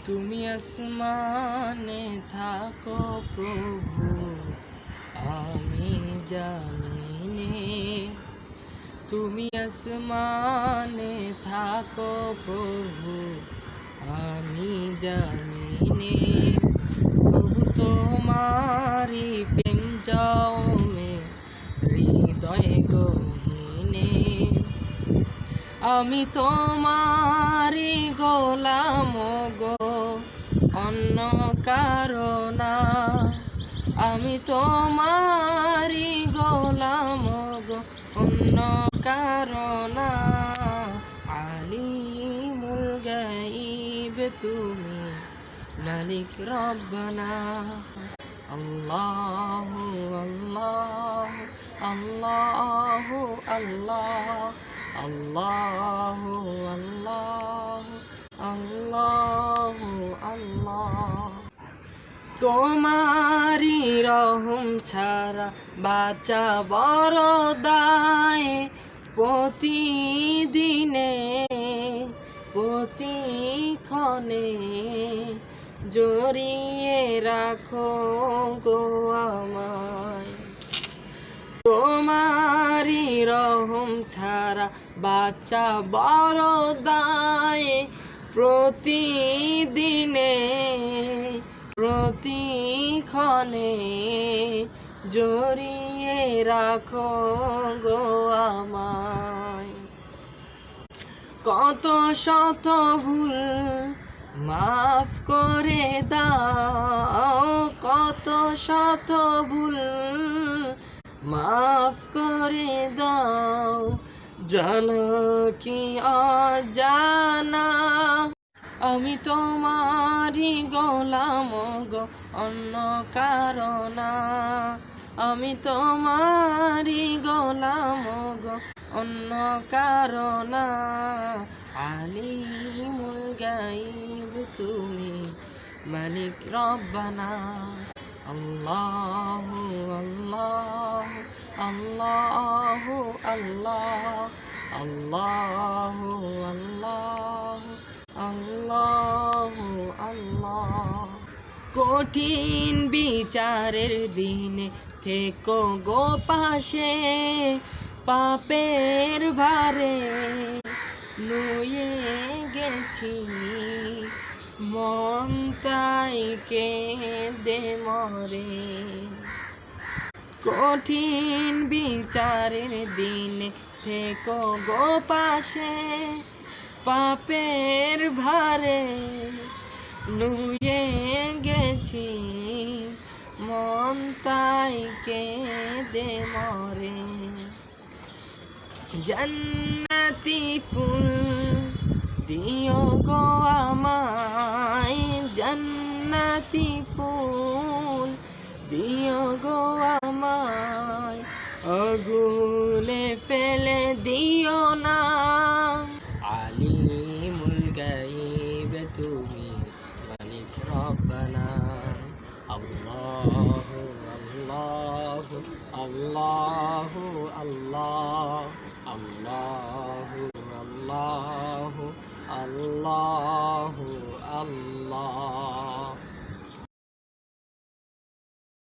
তুমি আসমানে থাকো প্রভু, আমি জামিনে। তুমি আসমানে থাকো প্রভু, আমি জামিনে। তবু তোমারি প্রেম জমে হৃদয় গহীনে। আমি তোমারি গোলাম গো, অন্য কারো না। আমি তোমারি গোলাম গো, অন্য কারো না। আলিমুল গাইব তুমি, মালিক রব্বানা। আল্লাহু আল্লাহু আল্লাহু আল্লাহ, আল্লাহু আল্লাহু আল্লাহু আল্লাহ। তোমারি রহম ছাড়া বাঁচা বড় দায়। প্রতিদিনে প্রতিক্ষণে জড়িয়ে রাখো গো আমায়। তোমারি রহম ছাড়া বাঁচা বড় দায়। প্রতিদিনে প্রতিক্ষণে জড়িয়ে রাখো গো আমায়। কত শত ভুল মাফ করে দাও, কত শত ভুল মাফ করে দাও। জানা কি অজানা, আমি তোমারি গোলাম গো, অন্য কারো না। আমি তোমারি গোলাম গো, অন্য কারো না। আলিমুল গাইব তুমি, মালিক রব্বানা। আল্লাহু আল্লাহু আল্লাহু আল্লাহ, আল্লাহু আল্লাহু আল্লাহু আল্লাহ। কঠিন বিচারের দিনে থেকো গো পাশে, পাপের ভারে নুয়ে গেছি। মন তাই কেঁদে মরে। কঠিন বিচারের দিনে থেকো গো পাশে, পাপের ভারে নুয়ে গেছি। মন তাই কেঁদে মরে। জান্নাতি ফুল দিও গো আমায়, জান্নাতি ফুল দিও গো আমায়। আগুনে ফেলে দিও না। আলিমুল গাইব তুমি, মালিক রব্বানা। আল্লাহু আল্লাহু আল্লাহু আল্লাহ, আল্লাহু আল্লাহু আল্লাহু আল্লাহ।